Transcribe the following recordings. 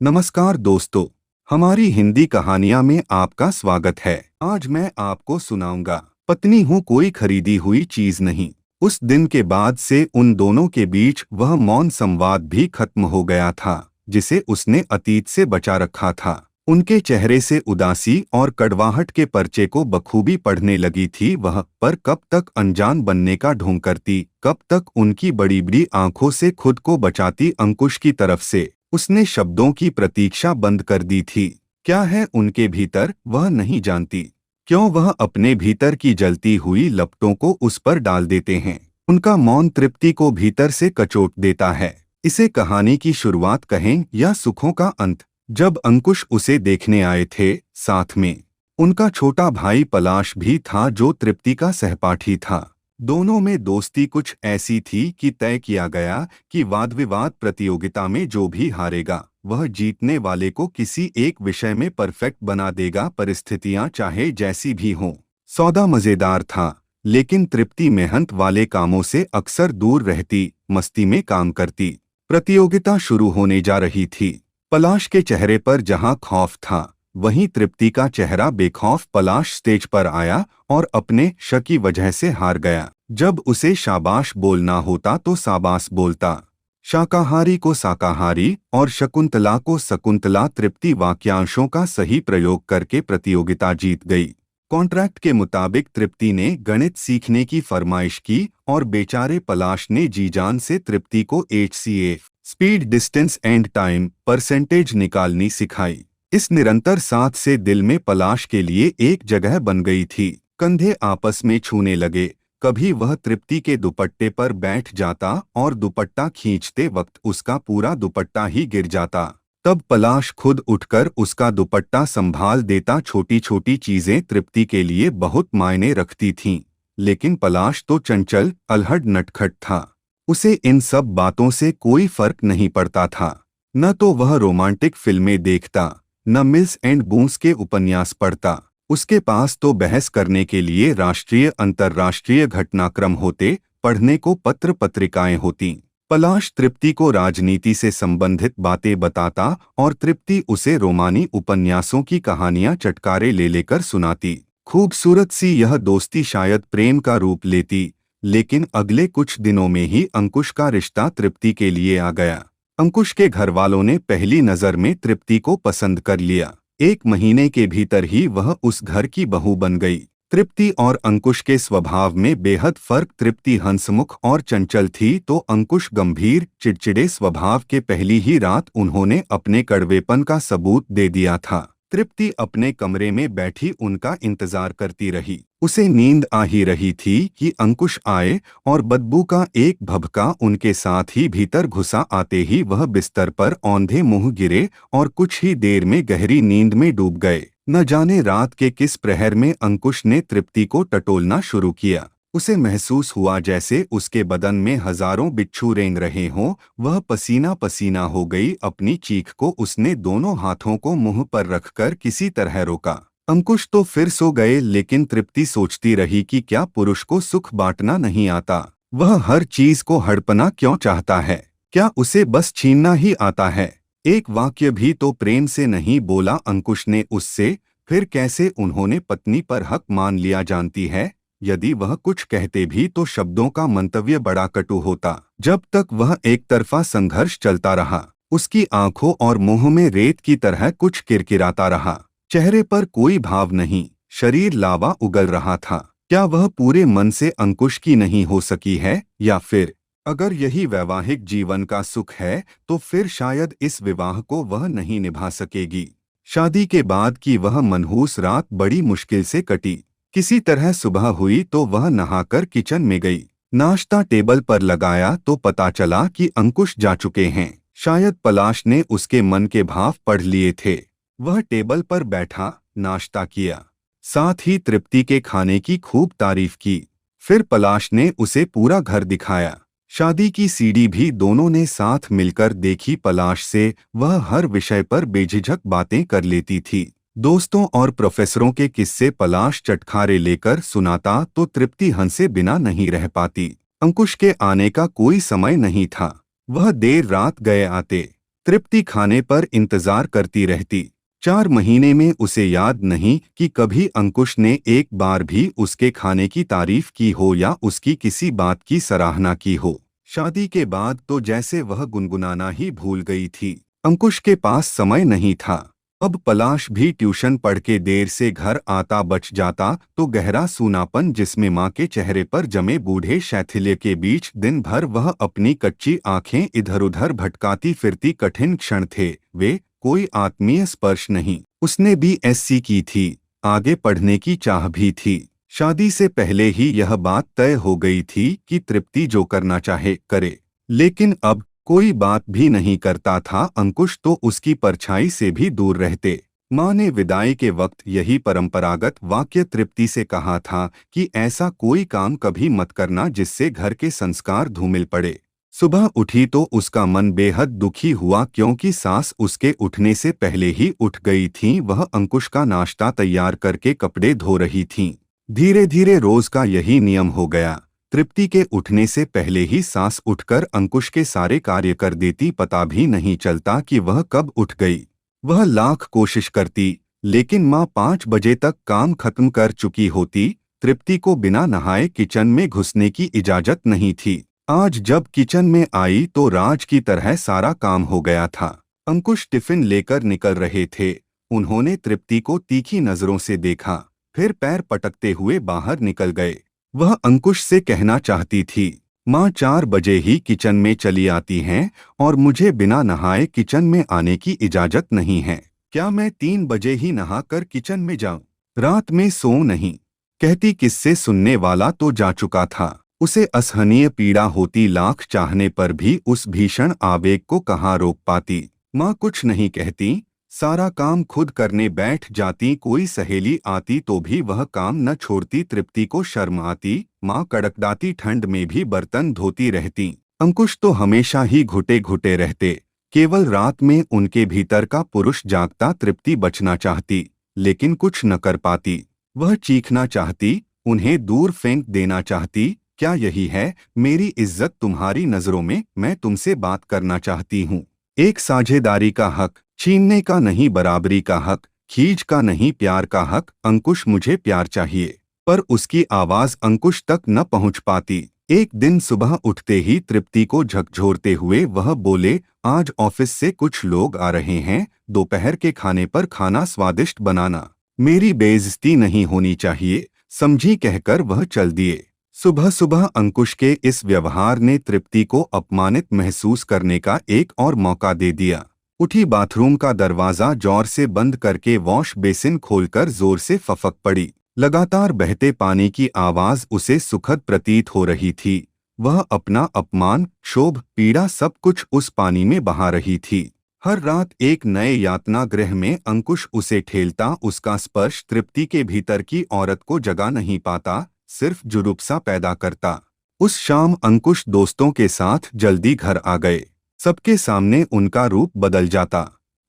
नमस्कार दोस्तों, हमारी हिंदी कहानियां में आपका स्वागत है। आज मैं आपको सुनाऊंगा पत्नी हूँ कोई खरीदी हुई चीज नहीं। उस दिन के बाद से उन दोनों के बीच वह मौन संवाद भी खत्म हो गया था जिसे उसने अतीत से बचा रखा था। उनके चेहरे से उदासी और कड़वाहट के पर्चे को बखूबी पढ़ने लगी थी वह, पर कब तक अनजान बनने का ढोंग करती, कब तक उनकी बड़ी बड़ी आंखों से खुद को बचाती। अंकुश की तरफ से उसने शब्दों की प्रतीक्षा बंद कर दी थी। क्या है उनके भीतर वह नहीं जानती। क्यों वह अपने भीतर की जलती हुई लपटों को उस पर डाल देते हैं। उनका मौन तृप्ति को भीतर से कचोट देता है। इसे कहानी की शुरुआत कहें या सुखों का अंत। जब अंकुश उसे देखने आए थे, साथ में उनका छोटा भाई पलाश भी था जो तृप्ति का सहपाठी था। दोनों में दोस्ती कुछ ऐसी थी कि तय किया गया कि वाद विवाद प्रतियोगिता में जो भी हारेगा वह जीतने वाले को किसी एक विषय में परफेक्ट बना देगा, परिस्थितियां चाहे जैसी भी हों। सौदा मजेदार था, लेकिन तृप्ति मेहनत वाले कामों से अक्सर दूर रहती, मस्ती में काम करती। प्रतियोगिता शुरू होने जा रही थी। पलाश के चेहरे पर जहां खौफ था वहीं तृप्ति का चेहरा बेखौफ। पलाश स्टेज पर आया और अपने शक की वजह से हार गया। जब उसे शाबाश बोलना होता तो शाबाश बोलता, शाकाहारी को शाकाहारी और शकुंतला को शकुंतला। तृप्ति वाक्यांशों का सही प्रयोग करके प्रतियोगिता जीत गई। कॉन्ट्रैक्ट के मुताबिक तृप्ति ने गणित सीखने की फरमाइश की और बेचारे पलाश ने जी जान से तृप्ति को HCF speed, distance and time percentage निकालनी सिखाई। इस निरंतर साथ से दिल में पलाश के लिए एक जगह बन गई थी। कंधे आपस में छूने लगे। कभी वह तृप्ति के दुपट्टे पर बैठ जाता और दुपट्टा खींचते वक्त उसका पूरा दुपट्टा ही गिर जाता। तब पलाश खुद उठकर उसका दुपट्टा संभाल देता। छोटी छोटी चीजें तृप्ति के लिए बहुत मायने रखती थीं, लेकिन पलाश तो चंचल अलहड़ नटखट था। उसे इन सब बातों से कोई फर्क नहीं पड़ता था। न तो वह रोमांटिक फिल्में देखता, न मिल्स एंड बूंस के उपन्यास पढ़ता। उसके पास तो बहस करने के लिए राष्ट्रीय अंतर्राष्ट्रीय घटनाक्रम होते, पढ़ने को पत्र पत्रिकाएं होती। पलाश तृप्ति को राजनीति से संबंधित बातें बताता और तृप्ति उसे रोमानी उपन्यासों की कहानियां चटकारे ले लेकर सुनाती। खूबसूरत सी यह दोस्ती शायद प्रेम का रूप लेती, लेकिन अगले कुछ दिनों में ही अंकुश का रिश्ता तृप्ति के लिए आ गया। अंकुश के घर वालों ने पहली नजर में तृप्ति को पसंद कर लिया। 1 महीने के भीतर ही वह उस घर की बहू बन गई। तृप्ति और अंकुश के स्वभाव में बेहद फर्क। तृप्ति हंसमुख और चंचल थी तो अंकुश गंभीर चिड़चिड़े स्वभाव के। पहली ही रात उन्होंने अपने कड़वेपन का सबूत दे दिया था। तृप्ति अपने कमरे में बैठी उनका इंतजार करती रही। उसे नींद आ ही रही थी कि अंकुश आए और बदबू का एक भभका उनके साथ ही भीतर घुसा। आते ही वह बिस्तर पर औंधे मुंह गिरे और कुछ ही देर में गहरी नींद में डूब गए। न जाने रात के किस प्रहर में अंकुश ने तृप्ति को टटोलना शुरू किया। उसे महसूस हुआ जैसे उसके बदन में हजारों बिच्छू रेंग रहे हों। वह पसीना पसीना हो गई। अपनी चीख को उसने दोनों हाथों को मुंह पर रखकर किसी तरह रोका। अंकुश तो फिर सो गए, लेकिन तृप्ति सोचती रही कि क्या पुरुष को सुख बांटना नहीं आता। वह हर चीज को हड़पना क्यों चाहता है। क्या उसे बस छीनना ही आता है। एक वाक्य भी तो प्रेम से नहीं बोला अंकुश ने उससे। फिर कैसे उन्होंने पत्नी पर हक मान लिया। जानती है, यदि वह कुछ कहते भी तो शब्दों का मंतव्य बड़ा कटु होता। जब तक वह एक तरफा संघर्ष चलता रहा, उसकी आंखों और मुंह में रेत की तरह कुछ किरकिराता रहा। चेहरे पर कोई भाव नहीं, शरीर लावा उगल रहा था। क्या वह पूरे मन से अंकुश की नहीं हो सकी है, या फिर अगर यही वैवाहिक जीवन का सुख है तो फिर शायद इस विवाह को वह नहीं निभा सकेगी। शादी के बाद की वह मनहूस रात बड़ी मुश्किल से कटी। किसी तरह सुबह हुई तो वह नहाकर किचन में गई। नाश्ता टेबल पर लगाया तो पता चला कि अंकुश जा चुके हैं। शायद पलाश ने उसके मन के भाव पढ़ लिए थे। वह टेबल पर बैठा, नाश्ता किया, साथ ही तृप्ति के खाने की खूब तारीफ की। फिर पलाश ने उसे पूरा घर दिखाया। शादी की सीढ़ी भी दोनों ने साथ मिलकर देखी। पलाश से वह हर विषय पर बेझिझक बातें कर लेती थी। दोस्तों और प्रोफेसरों के किस्से पलाश चटखारे लेकर सुनाता तो तृप्ति हंसे बिना नहीं रह पाती। अंकुश के आने का कोई समय नहीं था। वह देर रात गए आते। तृप्ति खाने पर इंतजार करती रहती। 4 महीने में उसे याद नहीं कि कभी अंकुश ने एक बार भी उसके खाने की तारीफ की हो या उसकी किसी बात की सराहना की हो। शादी के बाद तो जैसे वह गुनगुनाना ही भूल गई थी। अंकुश के पास समय नहीं था। अब पलाश भी ट्यूशन पढ़ के देर से घर आता बच जाता तो गहरा सूनापन जिसमें माँ के चेहरे पर जमे बूढ़े शैथिल्य के बीच दिन भर वह अपनी कच्ची आंखें इधर उधर भटकाती फिरती कठिन क्षण थे वे। कोई आत्मीय स्पर्श नहीं। उसने BSc की थी, आगे पढ़ने की चाह भी थी। शादी से पहले ही यह बात तय हो गई थी कि तृप्ति जो करना चाहे करे। लेकिन अब कोई बात भी नहीं करता था। अंकुश तो उसकी परछाई से भी दूर रहते। माँ ने विदाई के वक्त यही परंपरागत वाक्य तृप्ति से कहा था कि ऐसा कोई काम कभी मत करना जिससे घर के संस्कार धूमिल पड़े। सुबह उठी तो उसका मन बेहद दुखी हुआ क्योंकि सास उसके उठने से पहले ही उठ गई थीं। वह अंकुश का नाश्ता तैयार करके कपड़े धो रही थीं। धीरे धीरे रोज का यही नियम हो गया। तृप्ति के उठने से पहले ही सास उठकर अंकुश के सारे कार्य कर देती। पता भी नहीं चलता कि वह कब उठ गई। वह लाख कोशिश करती लेकिन माँ 5 बजे तक काम खत्म कर चुकी होती। तृप्ति को बिना नहाए किचन में घुसने की इजाजत नहीं थी। आज जब किचन में आई तो राज की तरह सारा काम हो गया था। अंकुश टिफिन लेकर निकल रहे थे। उन्होंने तृप्ति को तीखी नजरों से देखा, फिर पैर पटकते हुए बाहर निकल गए। वह अंकुश से कहना चाहती थी, माँ 4 बजे ही किचन में चली आती हैं और मुझे बिना नहाए किचन में आने की इजाजत नहीं है। क्या मैं 3 बजे ही नहाकर किचन में जाऊं? रात में सो नहीं। कहती किससे सुनने वाला तो जा चुका था। उसे असहनीय पीड़ा होती। लाख चाहने पर भी उस भीषण आवेग को कहाँ रोक पाती। माँ कुछ नहीं कहती, सारा काम खुद करने बैठ जाती। कोई सहेली आती तो भी वह काम न छोड़ती। तृप्ति को शर्म आती। माँ कड़कदाती ठंड में भी बर्तन धोती रहती। अंकुश तो हमेशा ही घुटे घुटे रहते। केवल रात में उनके भीतर का पुरुष जागता। तृप्ति बचना चाहती लेकिन कुछ न कर पाती। वह चीखना चाहती, उन्हें दूर फेंक देना चाहती। क्या यही है मेरी इज्जत तुम्हारी नजरों में? मैं तुमसे बात करना चाहती हूँ। एक साझेदारी का हक, छीनने का नहीं बराबरी का हक, खींच का नहीं प्यार का हक। अंकुश मुझे प्यार चाहिए। पर उसकी आवाज अंकुश तक न पहुँच पाती। एक दिन सुबह उठते ही तृप्ति को झकझोरते हुए वह बोले, आज ऑफिस से कुछ लोग आ रहे हैं, दोपहर के खाने पर खाना स्वादिष्ट बनाना। मेरी बेइज्जती नहीं होनी चाहिए, समझी कहकर वह चल दिए। सुबह सुबह अंकुश के इस व्यवहार ने तृप्ति को अपमानित महसूस करने का एक और मौका दे दिया। उठी, बाथरूम का दरवाजा जोर से बंद करके वॉश बेसिन खोलकर जोर से फफक पड़ी। लगातार बहते पानी की आवाज उसे सुखद प्रतीत हो रही थी। वह अपना अपमान, क्षोभ, पीड़ा सब कुछ उस पानी में बहा रही थी। हर रात एक नए यातना गृह में अंकुश उसे ठेलता। उसका स्पर्श तृप्ति के भीतर की औरत को जगा नहीं पाता, सिर्फ जुरुप्सा पैदा करता। उस शाम अंकुश दोस्तों के साथ जल्दी घर आ गए। सबके सामने उनका रूप बदल जाता।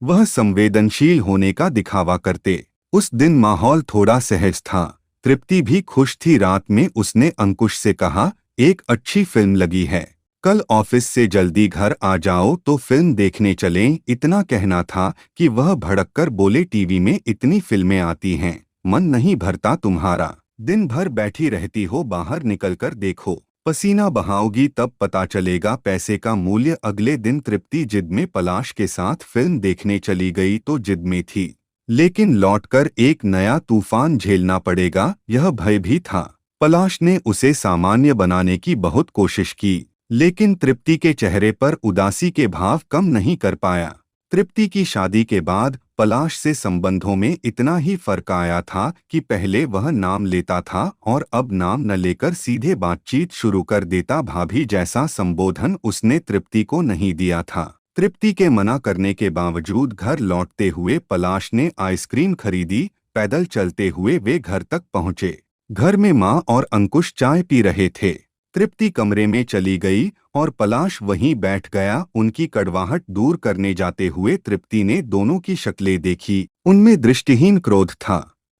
वह संवेदनशील होने का दिखावा करते। उस दिन माहौल थोड़ा सहज था। तृप्ति भी खुश थी। रात में उसने अंकुश से कहा, एक अच्छी फिल्म लगी है, कल ऑफिस से जल्दी घर आ जाओ तो फिल्म देखने चलें। इतना कहना था कि वह भड़ककर बोले, टीवी में इतनी फिल्में आती हैं, मन नहीं भरता तुम्हारा? दिन भर बैठी रहती हो, बाहर निकलकर देखो, पसीना बहाओगी तब पता चलेगा पैसे का मूल्य। अगले दिन तृप्ति जिद में पलाश के साथ फिल्म देखने चली गई तो जिद में थी, लेकिन लौटकर एक नया तूफान झेलना पड़ेगा यह भय भी था। पलाश ने उसे सामान्य बनाने की बहुत कोशिश की, लेकिन तृप्ति के चेहरे पर उदासी के भाव कम नहीं कर पाया। तृप्ति की शादी के बाद पलाश से संबंधों में इतना ही फर्क आया था कि पहले वह नाम लेता था और अब नाम न लेकर सीधे बातचीत शुरू कर देता। भाभी जैसा संबोधन उसने तृप्ति को नहीं दिया था। तृप्ति के मना करने के बावजूद घर लौटते हुए पलाश ने आइसक्रीम खरीदी। पैदल चलते हुए वे घर तक पहुंचे। घर में माँ और अंकुश चाय पी रहे थे। तृप्ति कमरे में चली गई और पलाश वहीं बैठ गया। उनकी कड़वाहट दूर करने जाते हुए तृप्ति ने दोनों की शक्लें देखी, उनमें दृष्टिहीन क्रोध था।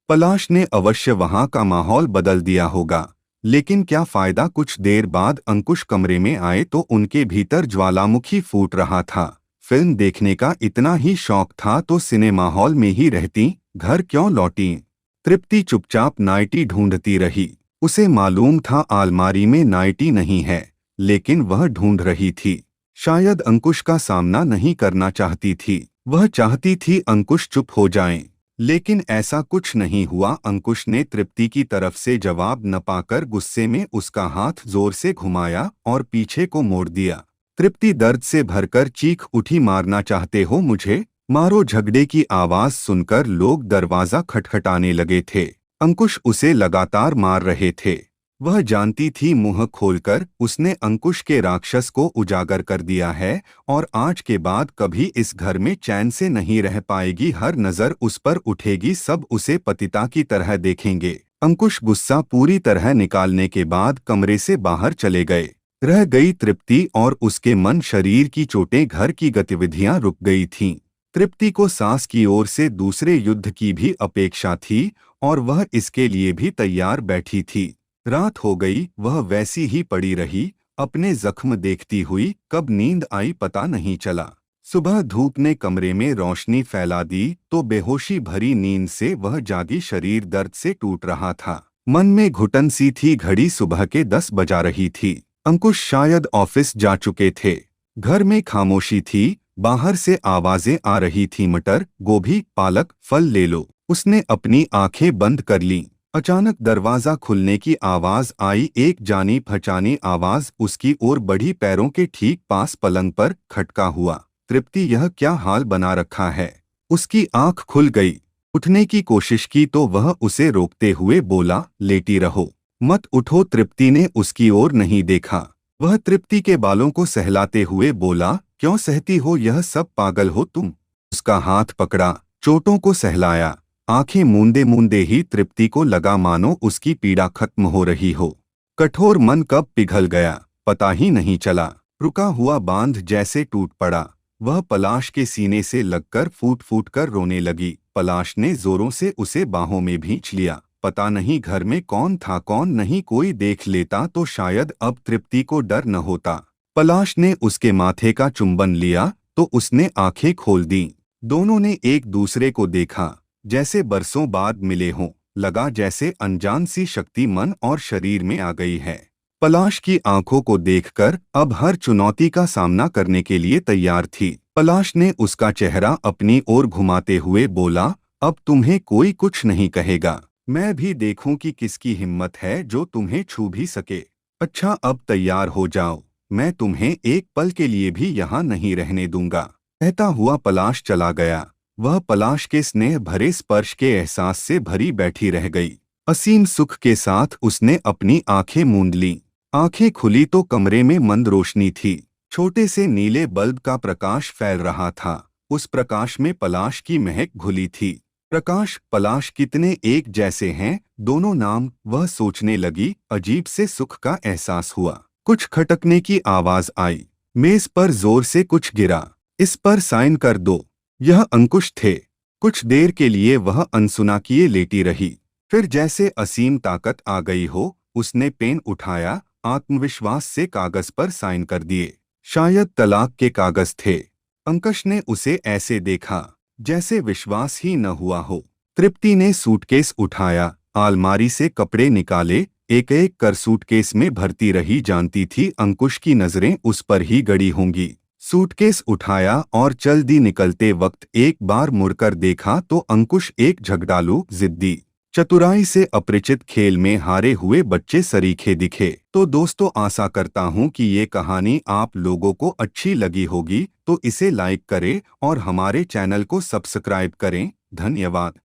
पलाश ने अवश्य वहां का माहौल बदल दिया होगा, लेकिन क्या फायदा? कुछ देर बाद अंकुश कमरे में आए तो उनके भीतर ज्वालामुखी फूट रहा था। फिल्म देखने का इतना ही शौक था तो सिनेमा हॉल में ही रहती, घर क्यों लौटी। तृप्ति चुपचाप नाइटी ढूंढती रही। उसे मालूम था अलमारी में नाइटी नहीं है, लेकिन वह ढूंढ रही थी। शायद अंकुश का सामना नहीं करना चाहती थी। वह चाहती थी अंकुश चुप हो जाएं। लेकिन ऐसा कुछ नहीं हुआ। अंकुश ने तृप्ति की तरफ से जवाब न पाकर गुस्से में उसका हाथ जोर से घुमाया और पीछे को मोड़ दिया। तृप्ति दर्द से भरकर चीख उठी, मारना चाहते हो मुझे? मारो। झगड़े की आवाज सुनकर लोग दरवाजा खटखटाने लगे थे। अंकुश उसे लगातार मार रहे थे। वह जानती थी मुंह खोलकर उसने अंकुश के राक्षस को उजागर कर दिया है और आज के बाद कभी इस घर में चैन से नहीं रह पाएगी। हर नजर उस पर उठेगी, सब उसे पतिता की तरह देखेंगे। अंकुश गुस्सा पूरी तरह निकालने के बाद कमरे से बाहर चले गए। रह गई तृप्ति और उसके मन शरीर की चोटें। घर की गतिविधियां रुक गई थीं। तृप्ति को सास की ओर से दूसरे युद्ध की भी अपेक्षा थी और वह इसके लिए भी तैयार बैठी थी। रात हो गई, वह वैसी ही पड़ी रही, अपने जख्म देखती हुई। कब नींद आई पता नहीं चला। सुबह धूप ने कमरे में रोशनी फैला दी तो बेहोशी भरी नींद से वह जागी। शरीर दर्द से टूट रहा था। मन में घुटन सी थी। घड़ी सुबह के 10 बजा रही थी। अंकुश शायद ऑफिस जा चुके थे। घर में खामोशी थी। बाहर से आवाजें आ रही थी, मटर, गोभी, पालक, फल ले लो। उसने अपनी आंखें बंद कर लीं। अचानक दरवाजा खुलने की आवाज आई। एक जानी पहचानी आवाज उसकी ओर बढ़ी। पैरों के ठीक पास पलंग पर खटका हुआ। तृप्ति, यह क्या हाल बना रखा है? उसकी आंख खुल गई। उठने की कोशिश की तो वह उसे रोकते हुए बोला, लेटी रहो, मत उठो। तृप्ति ने उसकी ओर नहीं देखा। वह तृप्ति के बालों को सहलाते हुए बोला, क्यों सहती हो यह सब? पागल हो तुम? उसका हाथ पकड़ा, चोटों को सहलाया। आंखें मूंदे मूंदे ही तृप्ति को लगा मानो उसकी पीड़ा खत्म हो रही हो। कठोर मन कब पिघल गया पता ही नहीं चला। रुका हुआ बांध जैसे टूट पड़ा। वह पलाश के सीने से लगकर फूट फूट कर रोने लगी। पलाश ने जोरों से उसे बाहों में भींच लिया। पता नहीं घर में कौन था कौन नहीं। कोई देख लेता तो शायद अब तृप्ति को डर न होता। पलाश ने उसके माथे का चुंबन लिया तो उसने आंखें खोल दी। दोनों ने एक दूसरे को देखा, जैसे बरसों बाद मिले हों। लगा जैसे अनजान सी शक्ति मन और शरीर में आ गई है। पलाश की आंखों को देखकर अब हर चुनौती का सामना करने के लिए तैयार थी। पलाश ने उसका चेहरा अपनी ओर घुमाते हुए बोला, अब तुम्हें कोई कुछ नहीं कहेगा। मैं भी देखूं कि किसकी हिम्मत है जो तुम्हें छू भी सके। अच्छा, अब तैयार हो जाओ, मैं तुम्हें एक पल के लिए भी यहाँ नहीं रहने दूंगा। कहता हुआ पलाश चला गया। वह पलाश के स्नेह भरे स्पर्श के एहसास से भरी बैठी रह गई। असीम सुख के साथ उसने अपनी आंखें मूंद लीं। आंखें खुली तो कमरे में मंद रोशनी थी। छोटे से नीले बल्ब का प्रकाश फैल रहा था। उस प्रकाश में पलाश की महक घुली थी। प्रकाश, पलाश कितने एक जैसे हैं दोनों नाम। वह सोचने लगी। अजीब से सुख का एहसास हुआ। कुछ खटकने की आवाज आई। मेज पर जोर से कुछ गिरा। इस पर साइन कर दो। यह अंकुश थे। कुछ देर के लिए वह अनसुना किए लेटी रही। फिर जैसे असीम ताकत आ गई हो, उसने पेन उठाया, आत्मविश्वास से कागज पर साइन कर दिए। शायद तलाक के कागज थे। अंकुश ने उसे ऐसे देखा जैसे विश्वास ही न हुआ हो। तृप्ति ने सूटकेस उठाया, अलमारी से कपड़े निकाले, एक एक कर सूटकेस में भरती रही। जानती थी अंकुश की नजरें उस पर ही गड़ी होंगी। सूटकेस उठाया और चल दी। निकलते वक्त एक बार मुड़कर देखा तो अंकुश एक झगड़ालू, जिद्दी, चतुराई से अपरिचित खेल में हारे हुए बच्चे सरीखे दिखे। तो दोस्तों, आशा करता हूं कि ये कहानी आप लोगों को अच्छी लगी होगी, तो इसे लाइक करें और हमारे चैनल को सब्सक्राइब करें। धन्यवाद।